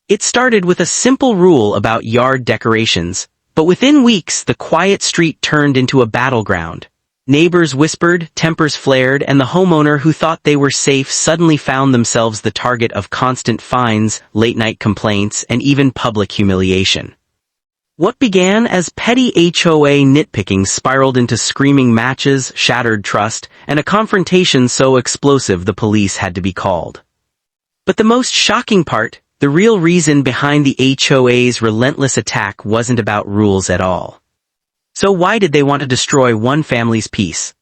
It started with a simple rule about yard decorations, but within weeks the quiet street turned into a battleground. Neighbors whispered, tempers flared, and the homeowner who thought they were safe suddenly found themselves the target of constant fines, late-night complaints, and even public humiliation. What began as petty HOA nitpicking spiraled into screaming matches, shattered trust, and a confrontation so explosive the police had to be called. But the most shocking part, the real reason behind the HOA's relentless attack wasn't about rules at all. So why did they want to destroy one family's peace?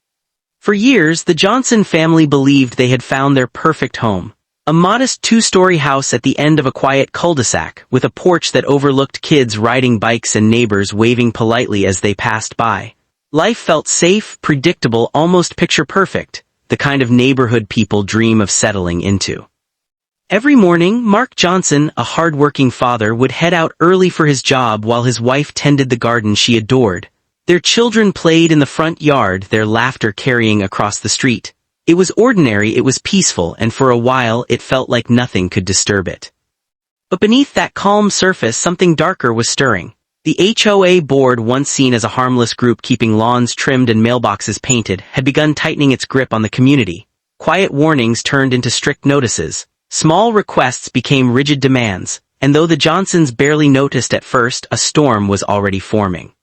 For years, the Johnson family believed they had found their perfect home. A modest two-story house at the end of a quiet cul-de-sac, with a porch that overlooked kids riding bikes and neighbors waving politely as they passed by. Life felt safe, predictable, almost picture-perfect, the kind of neighborhood people dream of settling into. Every morning, Mark Johnson, a hard-working father, would head out early for his job while his wife tended the garden she adored. Their children played in the front yard, their laughter carrying across the street. It was ordinary, it was peaceful, and for a while it felt like nothing could disturb it. But beneath that calm surface something darker was stirring. The HOA board, once seen as a harmless group keeping lawns trimmed and mailboxes painted, had begun tightening its grip on the community. Quiet warnings turned into strict notices. Small requests became rigid demands, and though the Johnsons barely noticed at first, a storm was already forming.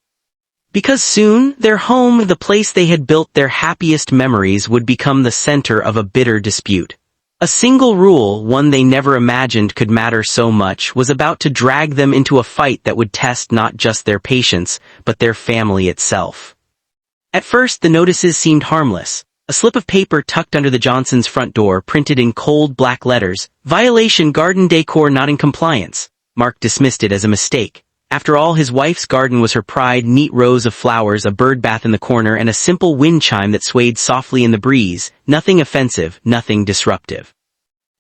Because soon, their home, the place they had built their happiest memories, would become the center of a bitter dispute. A single rule, one they never imagined could matter so much, was about to drag them into a fight that would test not just their patience, but their family itself. At first, the notices seemed harmless. A slip of paper tucked under the Johnsons' front door printed in cold black letters, "Violation, garden decor not in compliance." Mark dismissed it as a mistake. After all, his wife's garden was her pride: neat rows of flowers, a bird bath in the corner, and a simple wind chime that swayed softly in the breeze. Nothing offensive, nothing disruptive.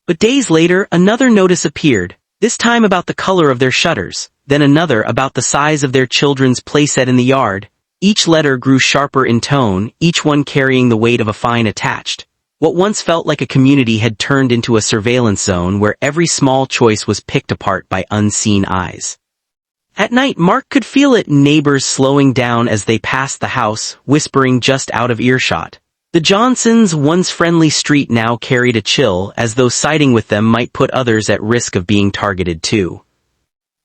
But days later, another notice appeared, this time about the color of their shutters, then another about the size of their children's playset in the yard. Each letter grew sharper in tone, each one carrying the weight of a fine attached. What once felt like a community had turned into a surveillance zone where every small choice was picked apart by unseen eyes. At night, Mark could feel it, neighbors slowing down as they passed the house, whispering just out of earshot. The Johnsons' once friendly street now carried a chill, as though siding with them might put others at risk of being targeted too.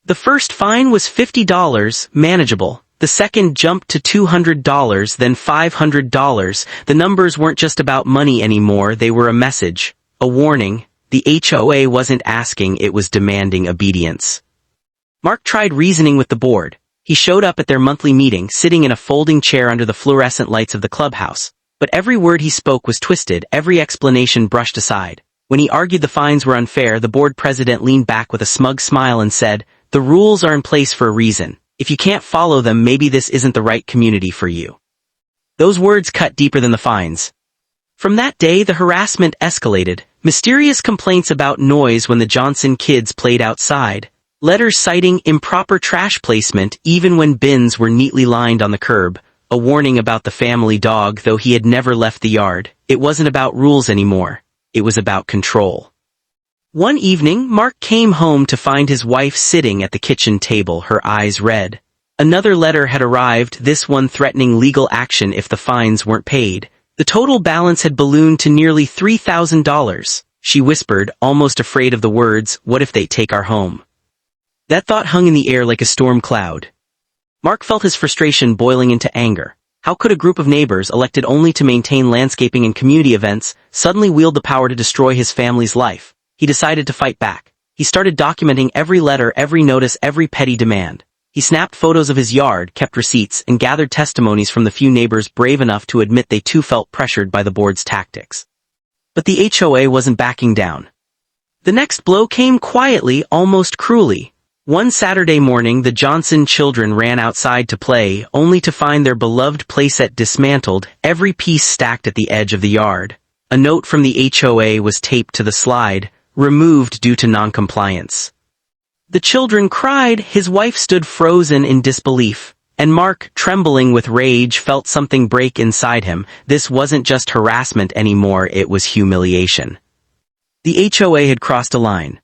The first fine was $50, manageable. The second jumped to $200, then $500. The numbers weren't just about money anymore, they were a message, a warning. The HOA wasn't asking, it was demanding obedience. Mark tried reasoning with the board. He showed up at their monthly meeting, sitting in a folding chair under the fluorescent lights of the clubhouse. But every word he spoke was twisted, every explanation brushed aside. When he argued the fines were unfair, the board president leaned back with a smug smile and said, "The rules are in place for a reason. If you can't follow them, maybe this isn't the right community for you." Those words cut deeper than the fines. From that day, the harassment escalated. Mysterious complaints about noise when the Johnson kids played outside. Letters citing improper trash placement even when bins were neatly lined on the curb. A warning about the family dog, though he had never left the yard. It wasn't about rules anymore. It was about control. One evening, Mark came home to find his wife sitting at the kitchen table, her eyes red. Another letter had arrived, this one threatening legal action if the fines weren't paid. The total balance had ballooned to nearly $3,000. She whispered, almost afraid of the words, "What if they take our home?" That thought hung in the air like a storm cloud. Mark felt his frustration boiling into anger. How could a group of neighbors, elected only to maintain landscaping and community events, suddenly wield the power to destroy his family's life? He decided to fight back. He started documenting every letter, every notice, every petty demand. He snapped photos of his yard, kept receipts, and gathered testimonies from the few neighbors brave enough to admit they too felt pressured by the board's tactics. But the HOA wasn't backing down. The next blow came quietly, almost cruelly. One Saturday morning, the Johnson children ran outside to play, only to find their beloved playset dismantled, every piece stacked at the edge of the yard. A note from the HOA was taped to the slide, removed due to noncompliance. The children cried, his wife stood frozen in disbelief, and Mark, trembling with rage, felt something break inside him. This wasn't just harassment anymore, it was humiliation. The HOA had crossed a line.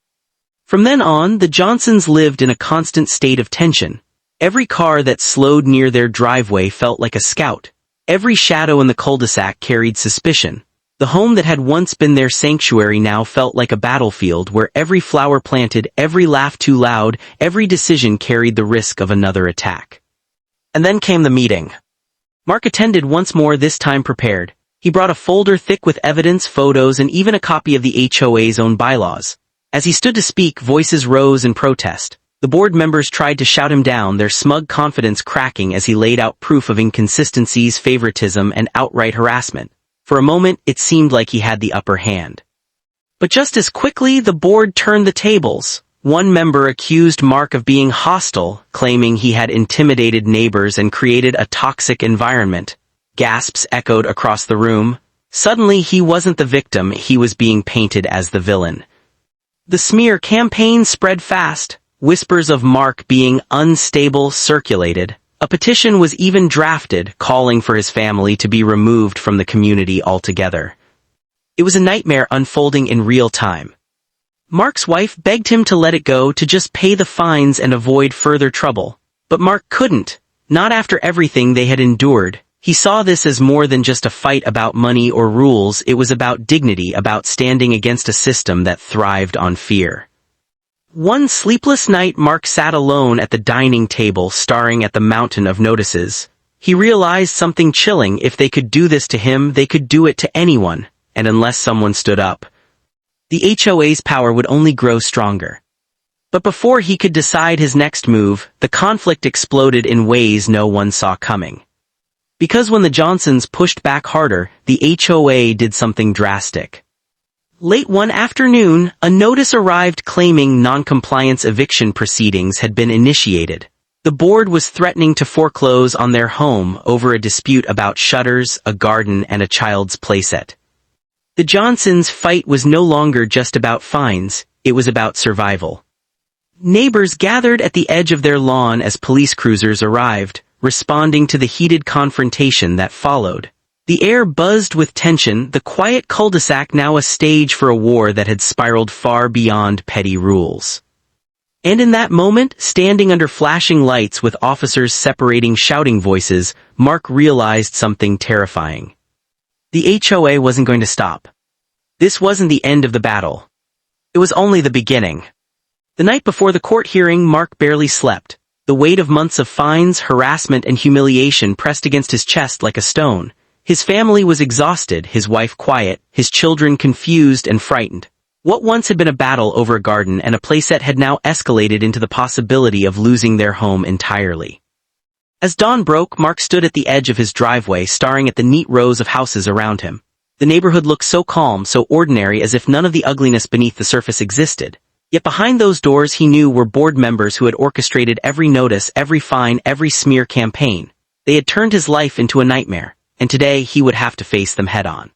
From then on, the Johnsons lived in a constant state of tension. Every car that slowed near their driveway felt like a scout. Every shadow in the cul-de-sac carried suspicion. The home that had once been their sanctuary now felt like a battlefield where every flower planted, every laugh too loud, every decision carried the risk of another attack. And then came the meeting. Mark attended once more, this time prepared. He brought a folder thick with evidence, photos, and even a copy of the HOA's own bylaws. As he stood to speak, voices rose in protest. The board members tried to shout him down, their smug confidence cracking as he laid out proof of inconsistencies, favoritism, and outright harassment. For a moment, it seemed like he had the upper hand. But just as quickly, the board turned the tables. One member accused Mark of being hostile, claiming he had intimidated neighbors and created a toxic environment. Gasps echoed across the room. Suddenly, he wasn't the victim, he was being painted as the villain. The smear campaign spread fast. Whispers of Mark being unstable circulated. A petition was even drafted, calling for his family to be removed from the community altogether. It was a nightmare unfolding in real time. Mark's wife begged him to let it go, to just pay the fines and avoid further trouble. But Mark couldn't, not after everything they had endured. He saw this as more than just a fight about money or rules. It was about dignity, about standing against a system that thrived on fear. One sleepless night, Mark sat alone at the dining table, staring at the mountain of notices. He realized something chilling: if they could do this to him, they could do it to anyone, and unless someone stood up, the HOA's power would only grow stronger. But before he could decide his next move, the conflict exploded in ways no one saw coming. Because when the Johnsons pushed back harder, the HOA did something drastic. Late one afternoon, a notice arrived claiming non-compliance eviction proceedings had been initiated. The board was threatening to foreclose on their home over a dispute about shutters, a garden, and a child's playset. The Johnsons' fight was no longer just about fines, it was about survival. Neighbors gathered at the edge of their lawn as police cruisers arrived, responding to the heated confrontation that followed. The air buzzed with tension, the quiet cul-de-sac now a stage for a war that had spiraled far beyond petty rules. And in that moment, standing under flashing lights with officers separating shouting voices, Mark realized something terrifying. The HOA wasn't going to stop. This wasn't the end of the battle. It was only the beginning. The night before the court hearing, Mark barely slept. The weight of months of fines, harassment, and humiliation pressed against his chest like a stone. His family was exhausted, his wife quiet, his children confused and frightened. What once had been a battle over a garden and a playset had now escalated into the possibility of losing their home entirely. As dawn broke, Mark stood at the edge of his driveway, staring at the neat rows of houses around him. The neighborhood looked so calm, so ordinary, as if none of the ugliness beneath the surface existed. Yet behind those doors, he knew, were board members who had orchestrated every notice, every fine, every smear campaign. They had turned his life into a nightmare, and today he would have to face them head-on.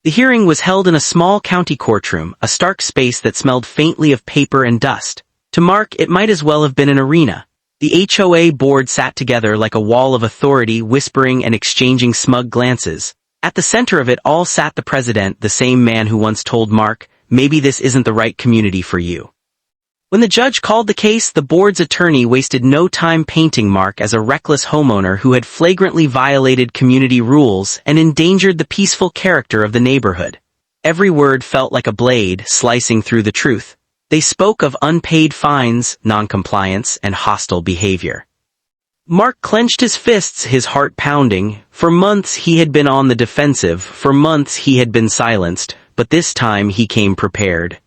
The hearing was held in a small county courtroom, a stark space that smelled faintly of paper and dust. To Mark, it might as well have been an arena. The HOA board sat together like a wall of authority, whispering and exchanging smug glances. At the center of it all sat the president, the same man who once told Mark, "Maybe this isn't the right community for you." When the judge called the case, the board's attorney wasted no time painting Mark as a reckless homeowner who had flagrantly violated community rules and endangered the peaceful character of the neighborhood. Every word felt like a blade slicing through the truth. They spoke of unpaid fines, noncompliance, and hostile behavior. Mark clenched his fists, his heart pounding. For months he had been on the defensive, for months he had been silenced, but this time he came prepared.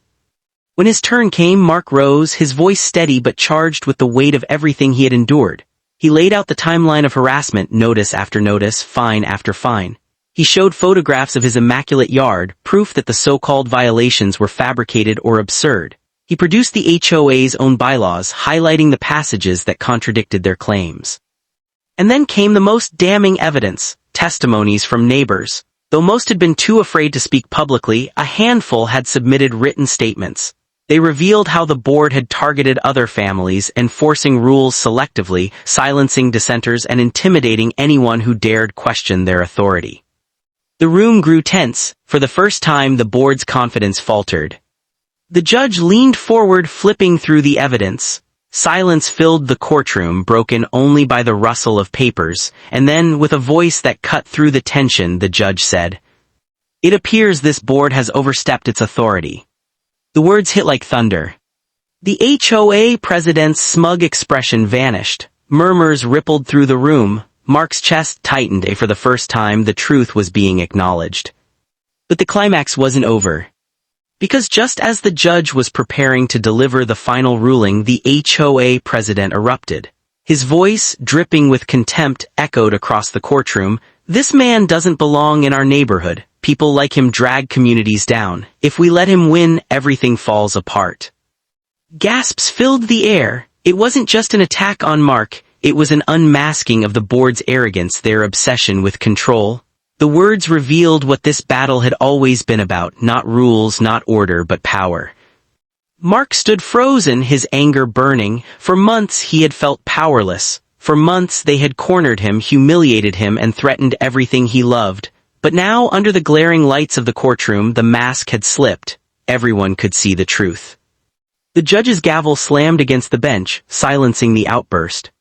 When his turn came, Mark rose, his voice steady but charged with the weight of everything he had endured. He laid out the timeline of harassment, notice after notice, fine after fine. He showed photographs of his immaculate yard, proof that the so-called violations were fabricated or absurd. He produced the HOA's own bylaws, highlighting the passages that contradicted their claims. And then came the most damning evidence, testimonies from neighbors. Though most had been too afraid to speak publicly, a handful had submitted written statements. They revealed how the board had targeted other families, enforcing rules selectively, silencing dissenters, and intimidating anyone who dared question their authority. The room grew tense. For the first time, the board's confidence faltered. The judge leaned forward, flipping through the evidence. Silence filled the courtroom, broken only by the rustle of papers, and then, with a voice that cut through the tension, the judge said, "It appears this board has overstepped its authority." The words hit like thunder. The HOA president's smug expression vanished. Murmurs rippled through the room. Mark's chest tightened. For the first time, the truth was being acknowledged. But the climax wasn't over. Because just as the judge was preparing to deliver the final ruling, the HOA president erupted. His voice, dripping with contempt, echoed across the courtroom. "This man doesn't belong in our neighborhood. People like him drag communities down. If we let him win, everything falls apart." Gasps filled the air. It wasn't just an attack on Mark, it was an unmasking of the board's arrogance, their obsession with control. The words revealed what this battle had always been about, not rules, not order, but power. Mark stood frozen, his anger burning. For months he had felt powerless. For months they had cornered him, humiliated him, and threatened everything he loved. But now, under the glaring lights of the courtroom, the mask had slipped. Everyone could see the truth. The judge's gavel slammed against the bench, silencing the outburst.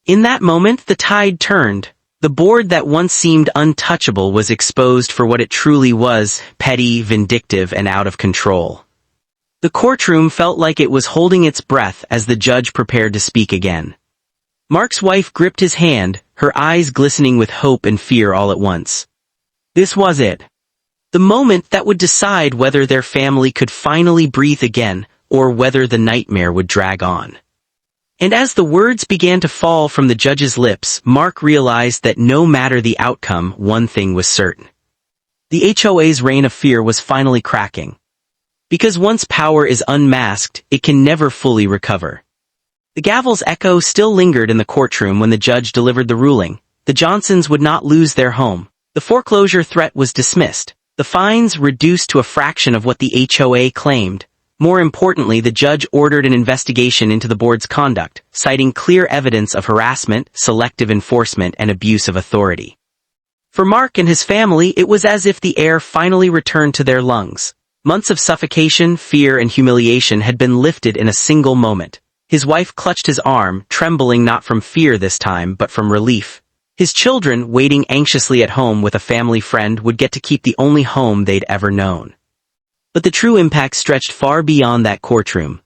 In that moment, the tide turned. The board that once seemed untouchable was exposed for what it truly was: petty, vindictive, and out of control. The courtroom felt like it was holding its breath as the judge prepared to speak again. Mark's wife gripped his hand, her eyes glistening with hope and fear all at once. This was it. The moment that would decide whether their family could finally breathe again, or whether the nightmare would drag on. And as the words began to fall from the judge's lips, Mark realized that no matter the outcome, one thing was certain. The HOA's reign of fear was finally cracking. Because once power is unmasked, it can never fully recover. The gavel's echo still lingered in the courtroom when the judge delivered the ruling. The Johnsons would not lose their home. The foreclosure threat was dismissed. The fines reduced to a fraction of what the HOA claimed. More importantly, the judge ordered an investigation into the board's conduct, citing clear evidence of harassment, selective enforcement, and abuse of authority. For Mark and his family, it was as if the air finally returned to their lungs. Months of suffocation, fear, and humiliation had been lifted in a single moment. His wife clutched his arm, trembling not from fear this time, but from relief. His children, waiting anxiously at home with a family friend, would get to keep the only home they'd ever known. But the true impact stretched far beyond that courtroom.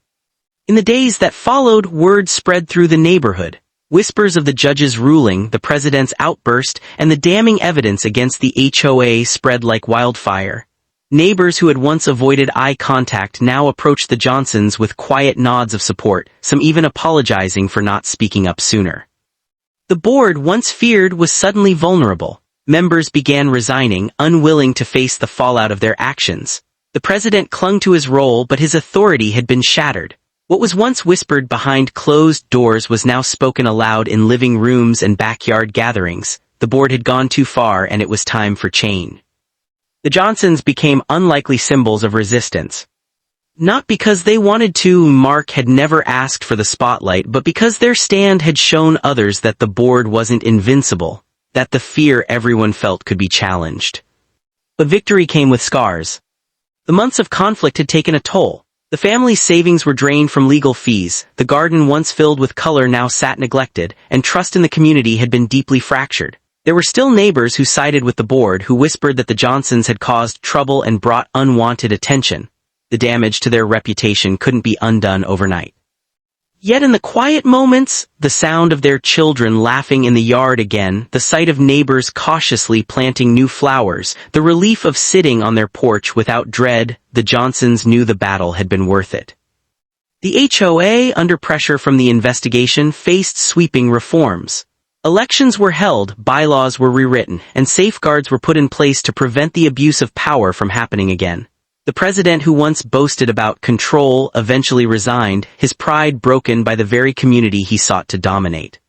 In the days that followed, word spread through the neighborhood. Whispers of the judge's ruling, the president's outburst, and the damning evidence against the HOA spread like wildfire. Neighbors who had once avoided eye contact now approached the Johnsons with quiet nods of support, some even apologizing for not speaking up sooner. The board, once feared, was suddenly vulnerable. Members began resigning, unwilling to face the fallout of their actions. The president clung to his role, but his authority had been shattered. What was once whispered behind closed doors was now spoken aloud in living rooms and backyard gatherings. The board had gone too far, and it was time for change. The Johnsons became unlikely symbols of resistance. Not because they wanted to, Mark had never asked for the spotlight, but because their stand had shown others that the board wasn't invincible, that the fear everyone felt could be challenged. But victory came with scars. The months of conflict had taken a toll. The family's savings were drained from legal fees, the garden once filled with color now sat neglected, and trust in the community had been deeply fractured. There were still neighbors who sided with the board, who whispered that the Johnsons had caused trouble and brought unwanted attention. The damage to their reputation couldn't be undone overnight. Yet in the quiet moments, the sound of their children laughing in the yard again, the sight of neighbors cautiously planting new flowers, the relief of sitting on their porch without dread, the Johnsons knew the battle had been worth it. The HOA, under pressure from the investigation, faced sweeping reforms. Elections were held, bylaws were rewritten, and safeguards were put in place to prevent the abuse of power from happening again. The president, who once boasted about control, eventually resigned, his pride broken by the very community he sought to dominate.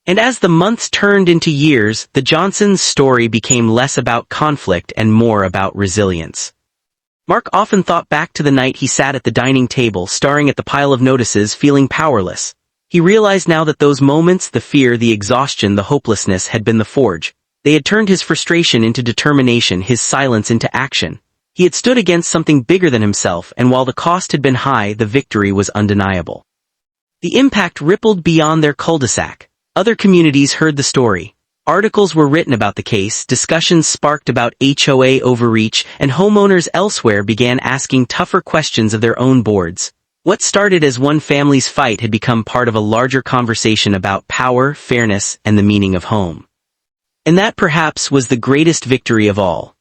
And as the months turned into years, the Johnsons' story became less about conflict and more about resilience. Mark often thought back to the night he sat at the dining table, staring at the pile of notices, feeling powerless. He realized now that those moments, the fear, the exhaustion, the hopelessness, had been the forge. They had turned his frustration into determination, his silence into action. He had stood against something bigger than himself, and while the cost had been high, the victory was undeniable. The impact rippled beyond their cul-de-sac. Other communities heard the story. Articles were written about the case, discussions sparked about HOA overreach, and homeowners elsewhere began asking tougher questions of their own boards. What started as one family's fight had become part of a larger conversation about power, fairness, and the meaning of home. And that perhaps was the greatest victory of all.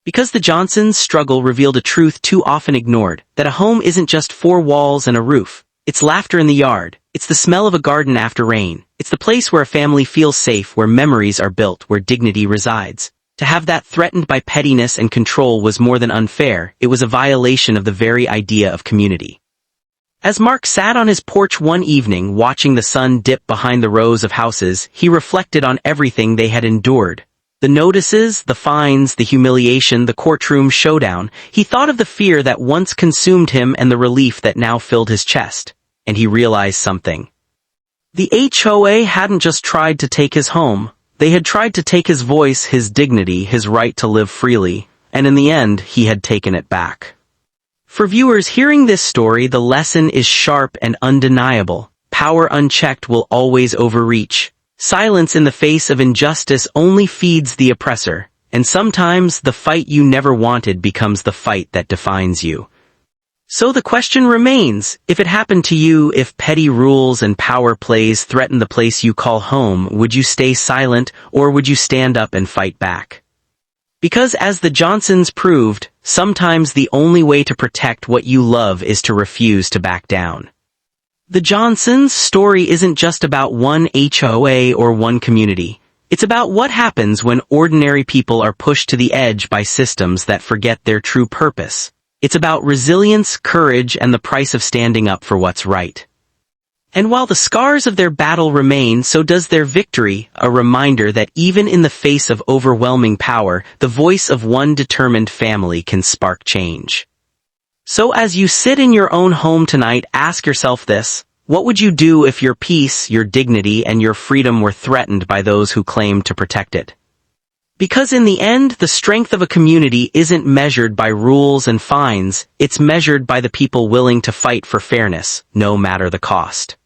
Because the Johnsons' struggle revealed a truth too often ignored, that a home isn't just four walls and a roof. It's laughter in the yard. It's the smell of a garden after rain. It's the place where a family feels safe, where memories are built, where dignity resides. To have that threatened by pettiness and control was more than unfair. It was a violation of the very idea of community. As Mark sat on his porch one evening watching the sun dip behind the rows of houses, he reflected on everything they had endured. The notices, the fines, the humiliation, the courtroom showdown. He thought of the fear that once consumed him and the relief that now filled his chest. And he realized something. The HOA hadn't just tried to take his home. They had tried to take his voice, his dignity, his right to live freely. And in the end, he had taken it back. For viewers hearing this story, the lesson is sharp and undeniable. Power unchecked will always overreach. Silence in the face of injustice only feeds the oppressor, and sometimes the fight you never wanted becomes the fight that defines you. So the question remains, if it happened to you, if petty rules and power plays threaten the place you call home, would you stay silent, or would you stand up and fight back? Because as the Johnsons proved, sometimes the only way to protect what you love is to refuse to back down. The Johnsons' story isn't just about one HOA or one community. It's about what happens when ordinary people are pushed to the edge by systems that forget their true purpose. It's about resilience, courage, and the price of standing up for what's right. And while the scars of their battle remain, so does their victory, a reminder that even in the face of overwhelming power, the voice of one determined family can spark change. So as you sit in your own home tonight, ask yourself this: what would you do if your peace, your dignity, and your freedom were threatened by those who claim to protect it? Because in the end, the strength of a community isn't measured by rules and fines, it's measured by the people willing to fight for fairness, no matter the cost.